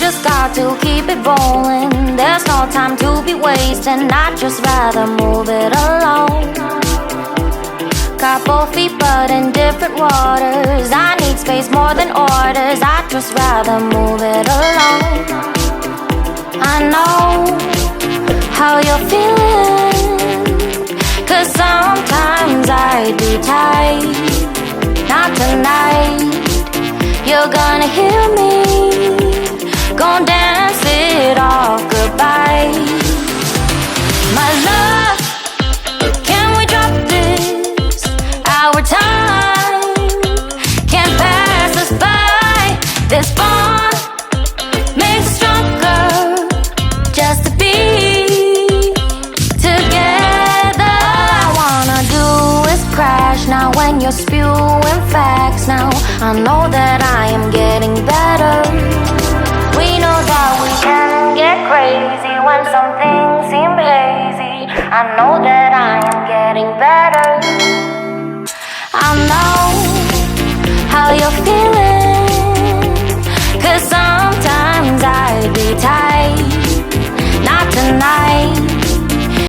just got to keep it rolling. There's no time to be wasting. I'd just rather move it alone. Got both feet but in different waters. I need space more than orders. I'd just rather move it alone. I know how you're feeling, 'cause sometimes I do tight. Not tonight. You're gonna hear me, gon' dance it off goodbye. My love, can we drop this? Our time can't pass us by. This bond makes us stronger, just to be together. All I wanna do is crash now when you're spewing facts. Now I know that I am getting better. We know that we can get crazy when some things seem hazy. I know that I am getting better.